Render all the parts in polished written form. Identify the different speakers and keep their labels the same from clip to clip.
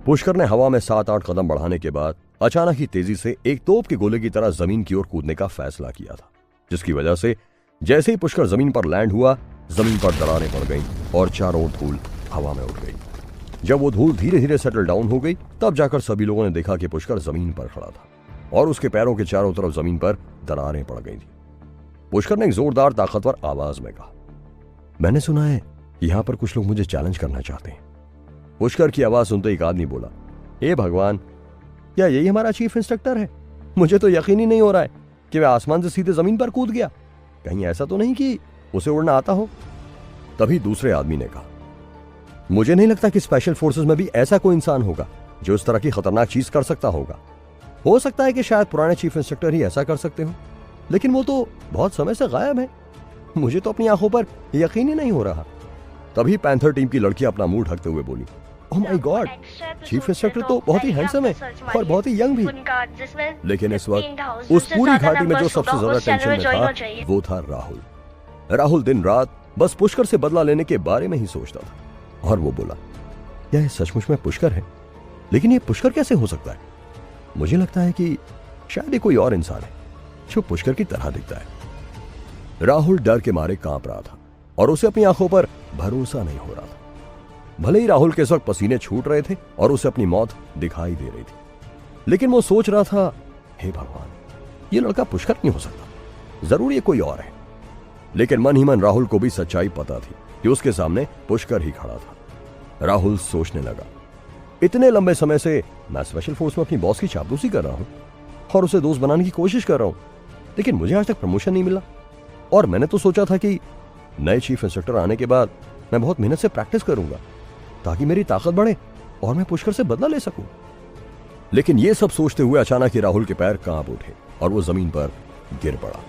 Speaker 1: पुष्कर ने हवा में 7-8 कदम बढ़ाने के बाद अचानक ही तेजी से एक तोप के गोले की तरह जमीन की ओर कूदने का फैसला किया था, जिसकी वजह से जैसे ही पुष्कर जमीन पर लैंड हुआ, जमीन पर दरारें पड़ गईं और चारों ओर धूल हवा में उड़ गई। जब वो धूल धीरे धीरे सेटल डाउन हो गई, तब जाकर सभी लोगों ने देखा कि पुष्कर जमीन पर खड़ा था और उसके पैरों के चारों तरफ जमीन पर दरारें पड़ गई थी। पुष्कर ने एक जोरदार ताकतवर आवाज में कहा, मैंने सुना है कि यहां पर कुछ लोग मुझे चैलेंज करना चाहते हैं। पुष्कर की आवाज सुनते एक आदमी बोला, हे भगवान, क्या यही हमारा चीफ इंस्ट्रक्टर है? मुझे तो यकीन ही नहीं हो रहा है कि वह आसमान से सीधे जमीन पर कूद गया। कहीं ऐसा तो नहीं कि उसे उड़ना आता हो? तभी दूसरे आदमी ने कहा, मुझे नहीं लगता कि स्पेशल फोर्सेस में भी ऐसा कोई इंसान होगा जो इस तरह की खतरनाक चीज कर सकता होगा। हो सकता है कि शायद पुराने चीफ इंस्ट्रक्टर ही ऐसा कर सकते हो, लेकिन वो तो बहुत समय से गायब है। मुझे तो अपनी आंखों पर यकीन ही नहीं हो रहा। तभी पैंथर टीम की लड़की अपना मुंह ढकते हुए बोली, oh my God, chief instructor तो बहुत ही हैंडसम है और बहुत ही यंग भी। लेकिन इस वक्त उस पूरी घाटी में जो सबसे ज्यादा टेंशन में था वो था राहुल। राहुल दिन रात बस पुष्कर से बदला लेने के बारे में ही सोचता था और वो बोला, क्या ये सचमुच में पुष्कर है? लेकिन ये पुष्कर कैसे हो सकता है? मुझे लगता है कि शायद ये कोई और इंसान है जो पुष्कर की तरह दिखता है। राहुल डर के मारे कांप रहा था और उसे अपनी आंखों पर भरोसा नहीं हो रहा था। भले ही राहुल के इस वक्त पसीने छूट रहे थे और उसे अपनी मौत दिखाई दे रही थी, लेकिन वो सोच रहा था, हे भगवान, ये लड़का पुष्कर नहीं हो सकता, जरूर ये कोई और है। लेकिन मन ही मन राहुल को भी सच्चाई पता थी कि उसके सामने पुष्कर ही खड़ा था। राहुल सोचने लगा, इतने लंबे समय से मैं स्पेशल फोर्स में अपनी बॉस की चापलूसी कर रहा हूं और उसे दोस्त बनाने की कोशिश कर रहा हूं, लेकिन मुझे आज तक प्रमोशन नहीं मिला। और मैंने तो सोचा था कि नए चीफ इंस्ट्रक्टर आने के बाद मैं बहुत मेहनत से प्रैक्टिस करूंगा ताकि मेरी ताकत बढ़े और मैं पुष्कर से बदला ले सकूं। लेकिन यह सब सोचते हुए अचानक ही राहुल के पैर कांप उठे और वो जमीन पर गिर पड़ा।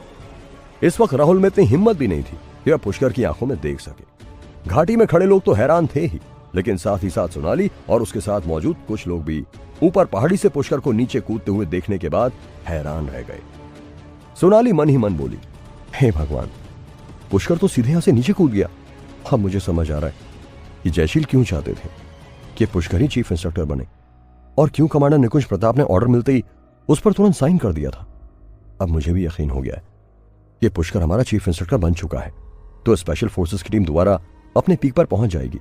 Speaker 1: इस वक्त राहुल में इतनी हिम्मत भी नहीं थी कि वह पुष्कर की आंखों में देख सके। घाटी में खड़े लोग तो हैरान थे ही, लेकिन साथ ही साथ सोनाली और उसके साथ मौजूद कुछ लोग भी ऊपर पहाड़ी से पुष्कर को नीचे कूदते हुए देखने के बाद हैरान रह गए। सोनाली मन ही मन बोली, हे भगवान, पुष्कर तो सीधे यहां से नीचे कूद गया। अब मुझे समझ आ रहा है कि जयशील क्यों चाहते थे कि पुष्कर ही चीफ इंस्ट्रक्टर बने और क्यों कमांडर निकुंज प्रताप ने ऑर्डर मिलते ही उस पर तुरंत साइन कर दिया था। अब मुझे भी यकीन हो गया है कि पुष्कर हमारा चीफ इंस्ट्रक्टर बन चुका है, तो स्पेशल फोर्सेस की टीम दोबारा अपने पीक पर पहुंच जाएगी।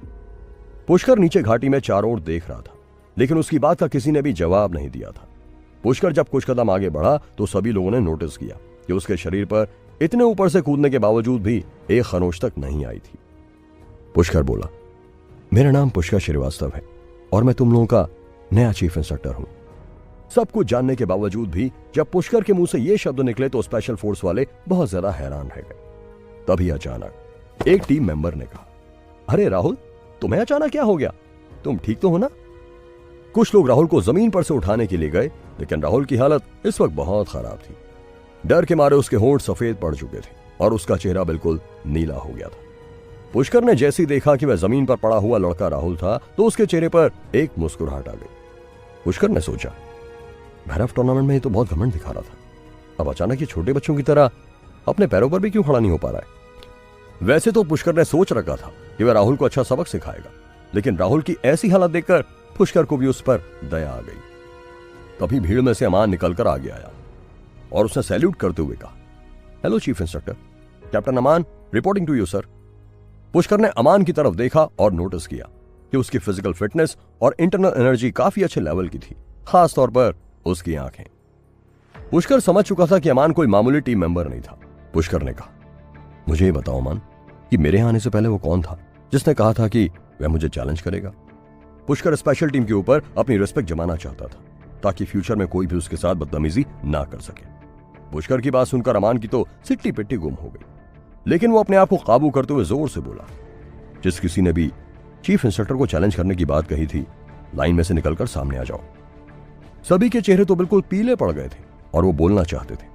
Speaker 1: पुष्कर नीचे घाटी में चारों ओर देख रहा था, लेकिन उसकी बात का किसी ने भी जवाब नहीं दिया था। पुष्कर जब कुछ कदम आगे बढ़ा तो सभी लोगों ने नोटिस किया कि उसके शरीर पर इतने ऊपर से कूदने के बावजूद भी एक खरोंच तक नहीं आई थी। पुष्कर बोला, मेरा नाम पुष्कर श्रीवास्तव है और मैं तुम लोगों का नया चीफ इंस्ट्रक्टर हूं। सब कुछ जानने के बावजूद भी जब पुष्कर के मुंह से ये शब्द निकले तो स्पेशल फोर्स वाले बहुत ज्यादा हैरान रह गए। तभी अचानक एक टीम मेंबर ने कहा, अरे राहुल, तुम्हें अचानक क्या हो गया? तुम ठीक तो हो ना? कुछ लोग राहुल को जमीन पर से उठाने के लिए गए, लेकिन राहुल की हालत इस वक्त बहुत खराब थी। डर के मारे उसके होंठ सफेद पड़ चुके थे और उसका चेहरा बिल्कुल नीला हो गया था। पुष्कर ने जैसे ही देखा कि वह जमीन पर पड़ा हुआ लड़का राहुल था तो उसके चेहरे पर एक मुस्कुराहट आ गई। पुष्कर ने सोचा, भैरव टूर्नामेंट में ये तो बहुत घमंड दिखा रहा था, अब अचानक ये छोटे बच्चों की तरह अपने पैरों पर भी क्यों खड़ा नहीं हो पा रहा है? वैसे तो पुष्कर ने सोच रखा था कि वह राहुल को अच्छा सबक सिखाएगा, लेकिन राहुल की ऐसी हालत देखकर पुष्कर को भी उस पर दया आ गई। तभी भीड़ में से अमान निकलकर आगे आया और उसने सैल्यूट करते हुए कहा, hello chief instructor, captain Aman reporting to you sir. Pushkar ने अमान की तरफ देखा और नोटिस किया कि उसकी फिजिकल फिटनेस और इंटरनल एनर्जी काफी अच्छे लेवल की थी, खास तौर पर उसकी आंखें। पुष्कर समझ चुका था कि अमान कोई मामूली टीम मेंबर नहीं था। पुष्कर ने कहा, मुझे ये बताओ अमान कि मेरे आने से पहले वो कौन था जिसने कहा था कि वह मुझे चैलेंज करेगा? पुष्कर स्पेशल टीम के ऊपर अपनी रिस्पेक्ट जमाना चाहता था ताकि फ्यूचर में कोई भी उसके साथ बदतमीजी ना कर सके। पुष्कर की बात सुनकर अमान की तो सिट्टी पिट्टी गुम हो गई, लेकिन वो अपने आप को काबू करते हुए जोर से बोला, जिस किसी ने भी चीफ इंस्ट्रक्टर को चैलेंज करने की बात कही थी, लाइन में से निकलकर सामने आ जाओ। सभी के चेहरे तो बिल्कुल पीले पड़ गए थे और वो बोलना चाहते थे,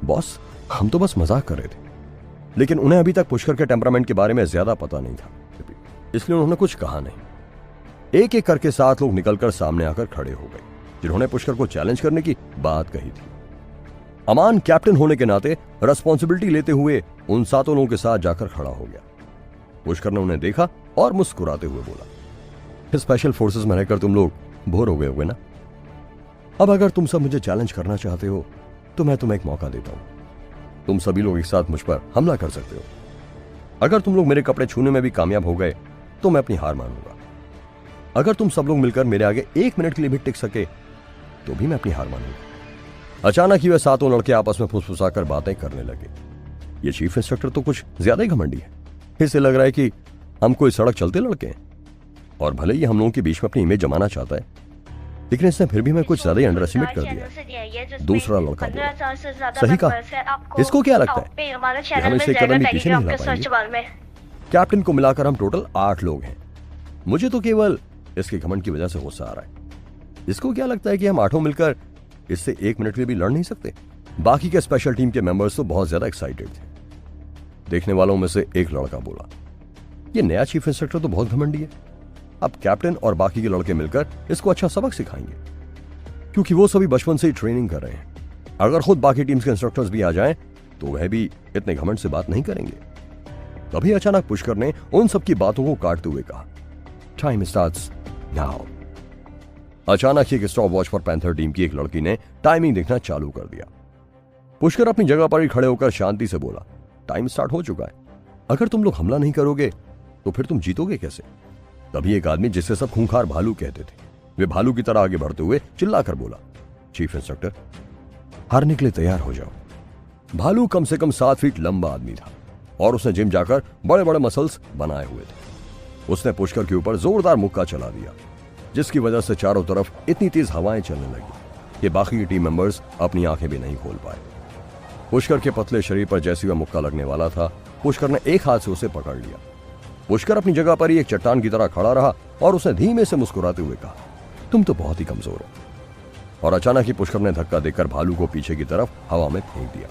Speaker 1: बॉस हम तो बस मजाक कर रहे थे। लेकिन उन्हें अभी तक पुष्कर के टेम्परामेंट के बारे में ज्यादा पता नहीं था, इसलिए उन्होंने कुछ कहा नहीं। एक एक करके 7 लोग निकलकर सामने आकर खड़े हो गए जिन्होंने पुष्कर को चैलेंज करने की बात कही थी। अमान कैप्टन होने के नाते रिस्पॉन्सिबिलिटी लेते हुए उन 7 लोगों के साथ जाकर खड़ा हो गया। पुष्कर ने उन्हें देखा और मुस्कुराते हुए बोला, स्पेशल फोर्सेस में रहकर तुम लोग बोर हो गए होगे ना? अब अगर तुम सब मुझे चैलेंज करना चाहते हो तो मैं तुम्हें एक मौका देता हूं। तुम सभी लोग एक साथ मुझ पर हमला कर सकते हो। अगर तुम लोग मेरे कपड़े छूने में भी कामयाब हो गए तो मैं अपनी हार मानूंगा। अगर तुम सब लोग मिलकर मेरे आगे 1 मिनट के लिए भी टिक सके तो भी मैं अपनी हार मानूंगा। अचानक ही वे सातों लड़के आपस में फुसफुसाकर बातें करने लगे। ये चीफ इंस्ट्रक्टर तो कुछ ज्यादा ही घमंडी है। इससे लग रहा है कि हम कोई सड़क चलते लड़के हैं, और भले ही हम लोगों के बीच में अपनी इमेज जमाना चाहता है, लेकिन इसने फिर भी मैं कुछ ज्यादा ही अंडर एस्टिमेट कर दिया। दूसरा लड़का बोला, सही कहा, इसको क्या लगता है कि हम इसे कदम भी पीछे नहीं हिला पाएंगे? कैप्टन को मिलाकर हम टोटल 8 लोग हैं। मुझे तो केवल इसके घमंड की वजह से गुस्सा आ रहा है। इसको क्या लगता है कि हम 8 मिलकर इससे 1 मिनट में भी लड़ नहीं सकते? बाकी के स्पेशल टीम के मेंबर्स तो बहुत ज्यादा एक्साइटेड थे। देखने वालों में से एक लड़का बोला, ये नया चीफ इंस्ट्रक्टर तो बहुत घमंडी है। अब कैप्टन और बाकी के लड़के मिलकर इसको अच्छा सबक सिखाएंगे, क्योंकि वो सभी बचपन से ही ट्रेनिंग कर रहे हैं। अगर खुद बाकी टीम्स के इंस्ट्रक्टर्स भी आ जाएं तो वह भी इतने घमंड से बात नहीं करेंगे। तभी अचानक पुष्कर ने उन सबकी बातों को काटते हुए कहा, टाइम स्टार्ट्स नाउ। अचानक ही एक स्टॉप वॉच पर पैंथर टीम की एक लड़की ने टाइमिंग देखना चालू कर दिया। पुष्कर अपनी जगह पर ही खड़े होकर शांति से बोला, टाइम स्टार्ट हो चुका है। अगर तुम लोग हमला नहीं करोगे तो फिर तुम जीतोगे कैसे? तभी एक आदमी, जिसे सब खूंखार भालू कहते थे, वे भालू की तरह आगे बढ़ते हुए चिल्लाकर बोला, चीफ इंस्ट्रक्टर, हारने के लिए तैयार हो जाओ। भालू कम से कम 7 फीट लंबा आदमी था और उसने जिम जाकर बड़े बड़े मसल्स बनाए हुए थे। उसने पुष्कर के ऊपर जोरदार मुक्का चला दिया, जिसकी वजह से चारों तरफ इतनी तेज हवाएं चलने लगी कि बाकी की टीम मेंबर्स अपनी आंखें भी नहीं खोल पाए। पुष्कर के पतले शरीर पर जैसे वह मुक्का लगने वाला था, पुष्कर ने एक हाथ से उसे पकड़ लिया। पुष्कर अपनी जगह पर ही एक चट्टान की तरह खड़ा रहा और उसने धीमे से मुस्कुराते हुए कहा, तुम तो बहुत ही कमजोर हो। और अचानक ही पुष्कर ने धक्का देकर भालू को पीछे की तरफ हवा में फेंक दिया।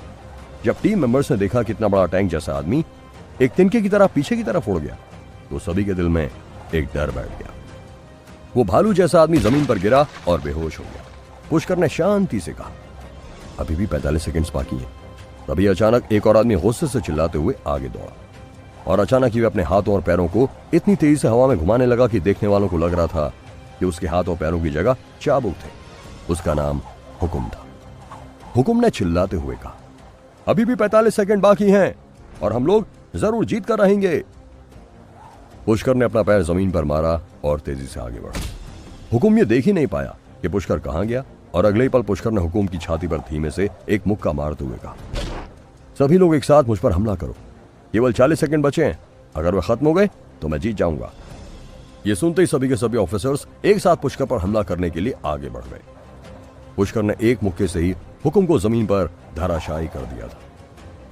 Speaker 1: जब टीम मेंबर्स ने देखा कि इतना बड़ा टैंक जैसा आदमी एक तिनके की तरह पीछे की तरफ उड़ गया तो सभी के दिल में एक डर बैठ गया। वो भालू जैसा आदमी जमीन पर गिरा और बेहोश हो गया। पुष्कर ने शांति से कहा, अभी भी 45 सेकंड्स बाकी हैं। तभी अचानक एक और आदमी गुस्से से चिल्लाते हुए आगे दौड़ा और अचानक ही वे अपने हाथों और पैरों को इतनी तेजी से हवा में घुमाने लगा कि देखने वालों को लग रहा था कि उसके हाथ और पैरों की जगह चाबुक थे। उसका नाम हुकुम था। हुकुम ने चिल्लाते हुए कहा, अभी भी 45 सेकंड बाकी हैं और हम लोग जरूर जीत कर रहेंगे। पुष्कर ने अपना पैर जमीन पर मारा और तेजी से आगे बढ़ा। हुकुम ये देख ही नहीं पाया कि पुष्कर कहां गया और अगले ही पल पुष्कर ने हुकुम की छाती पर धीमे से एक मुक्का मारते हुए कहा, सभी लोग एक साथ मुझ पर हमला करो। केवल 40 सेकंड बचे हैं। अगर वे खत्म हो गए तो मैं जीत जाऊंगा। ये सुनते ही सभी के सभी ऑफिसर्स एक साथ पुष्कर पर हमला करने के लिए आगे बढ़ गए। पुष्कर ने एक मुक्के से ही हुकुम को जमीन पर धराशायी कर दिया था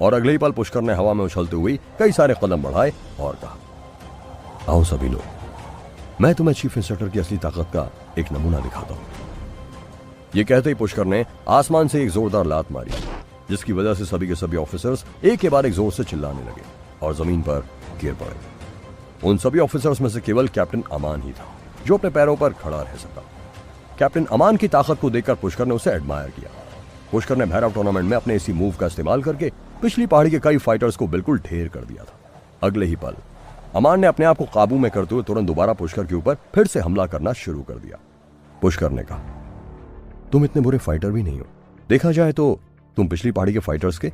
Speaker 1: और अगले ही पल पुष्कर ने हवा में उछलते हुए कई सारे कदम बढ़ाए और कहा, आओ सभी लोग, मैं तुम्हें चीफ इंस्ट्रक्टर की असली ताकत का एक नमूना दिखाता हूं। ये कहते ही पुष्कर ने आसमान से एक जोरदार लात मारी, जिसकी वजह से सभी के सभी ऑफिसर्स एक के बाद एक जोर से चिल्लाने लगे और जमीन पर गिर पड़े। उन सभी ऑफिसर्स में से केवल कैप्टन अमान ही था जो अपने पैरों पर खड़ा रह सका। कैप्टन अमान की ताकत को देखकर पुष्कर ने उसे एडमायर किया। पुष्कर ने भैरव टूर्नामेंट में अपने इसी मूव का इस्तेमाल करके पिछली पहाड़ी के कई फाइटर्स को बिल्कुल ढेर कर दिया था। अगले ही पल अमान ने अपने आप को काबू में करते हुए तुरंत दोबारा पुष्कर के ऊपर फिर से हमला करना शुरू कर दिया। पुष्कर ने कहा, तुम इतने बुरे फाइटर भी नहीं हो। देखा जाए तो तुम पिछली पहाड़ी के फाइटर्स के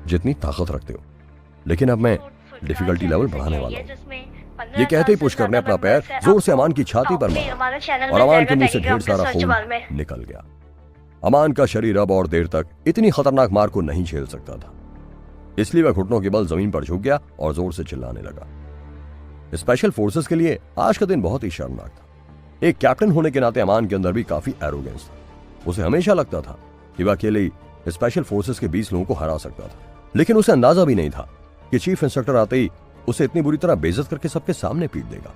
Speaker 1: जितनी ताकत रखते हो, लेकिन अब मैं डिफिकल्टी लेवल बढ़ाने वाला हूं। ये कहते ही पुष्कर ने अपना पैर जोर से अमान की छाती पर मारा और अमान के मुंह से ढेर सारा खून निकल गया। अमान का शरीर अब और देर तक इतनी खतरनाक मार को नहीं झेल सकता था, इसलिए वह घुटनों के बल जमीन पर झुक गया और जोर से चिल्लाने लगा। स्पेशल फोर्सेस के लिए आज का दिन बहुत ही शर्मनाक था। एक कैप्टन होने के नाते अमान के अंदर भी काफी एरोगेंस था। उसे हमेशा लगता था कि वह अकेले स्पेशल फोर्सेस के 20 लोगों को हरा सकता था, लेकिन उसे अंदाजा भी नहीं था कि चीफ इंस्ट्रक्टर आते ही उसे इतनी बुरी तरह बेइज्जत करके सबके सामने पीट देगा।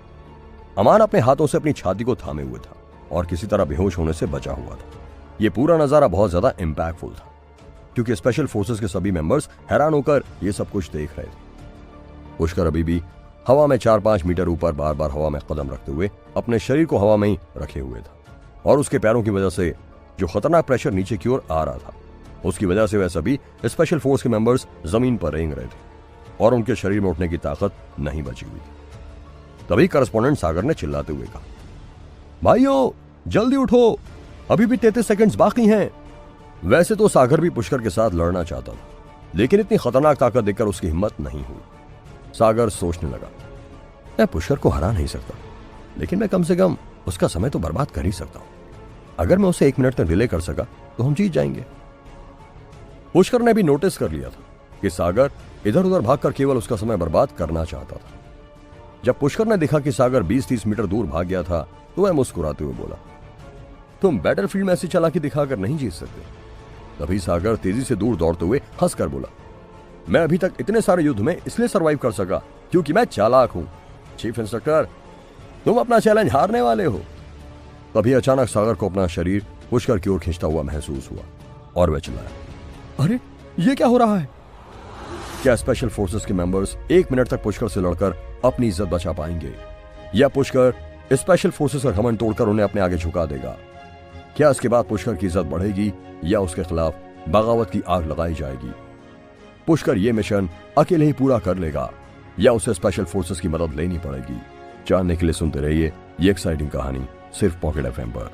Speaker 1: अमान अपने हाथों से अपनी छाती को थामे हुए था और किसी तरह बेहोश होने से बचा हुआ था। यह पूरा नजारा बहुत ज्यादा इंपैक्टफुल था, क्योंकि स्पेशल फोर्सेस के सभी मेंबर्स हैरान होकर यह सब कुछ देख रहे थे। पुष्कर अभी भी हवा में 4-5 मीटर ऊपर बार बार हवा में कदम रखते हुए अपने शरीर को हवा में ही रखे हुए था, और उसके पैरों की वजह से जो खतरनाक प्रेशर नीचे की ओर आ रहा था, उसकी वजह से वह सभी स्पेशल फोर्स के मेंबर्स जमीन पर रेंग रहे थे और उनके शरीर में उठने की ताकत नहीं बची हुई थी। तभी करस्पॉन्डेंट सागर ने चिल्लाते हुए कहा, भाइयों, जल्दी उठो, अभी भी 33 सेकंड्स बाकी हैं। वैसे तो सागर भी पुष्कर के साथ लड़ना चाहता था, लेकिन इतनी खतरनाक ताकत देखकर उसकी हिम्मत नहीं हुई। सागर सोचने लगा, मैं पुष्कर को हरा नहीं सकता, लेकिन मैं कम से कम उसका समय तो बर्बाद कर ही सकता हूं। अगर मैं उसे 1 मिनट तक डिले कर सका तो हम जीत जाएंगे। पुष्कर ने भी नोटिस कर लिया था कि सागर इधर उधर भागकर केवल उसका समय बर्बाद करना चाहता था। जब पुष्कर ने देखा कि सागर 20-30 मीटर दूर भाग गया था तो वह मुस्कुराते हुए बोला, तुम बैटलफील्ड में ऐसी चालाकी दिखाकर नहीं जीत सकते। तभी सागर तेजी से दूर दौड़ते हुए हंसकर बोला, मैं अभी तक इतने सारे युद्ध में इसलिए सरवाइव कर सका क्योंकि मैं चालाक हूं। चीफ इंस्पेक्टर, तुम अपना चैलेंज हारने वाले हो। तभी अचानक सागर को अपना शरीर पुष्कर की ओर खींचता हुआ महसूस हुआ और वह चिल्लाया, अरे ये क्या हो रहा है? क्या स्पेशल फोर्सेस के मेंबर्स 1 मिनट तक पुष्कर से लड़कर अपनी इज्जत बचा पाएंगे, या पुष्कर स्पेशल फोर्सेस का घमंड तोड़कर उन्हें अपने आगे झुका देगा? क्या इसके बाद पुष्कर की इज्जत बढ़ेगी या उसके खिलाफ बगावत की आग लगाई जाएगी? पुष्कर ये मिशन अकेले ही पूरा कर लेगा या उसे स्पेशल फोर्सेस की मदद लेनी पड़ेगी? जानने के लिए सुनते रहिए ये एक्साइटिंग कहानी सिर्फ पॉकेट FM पर।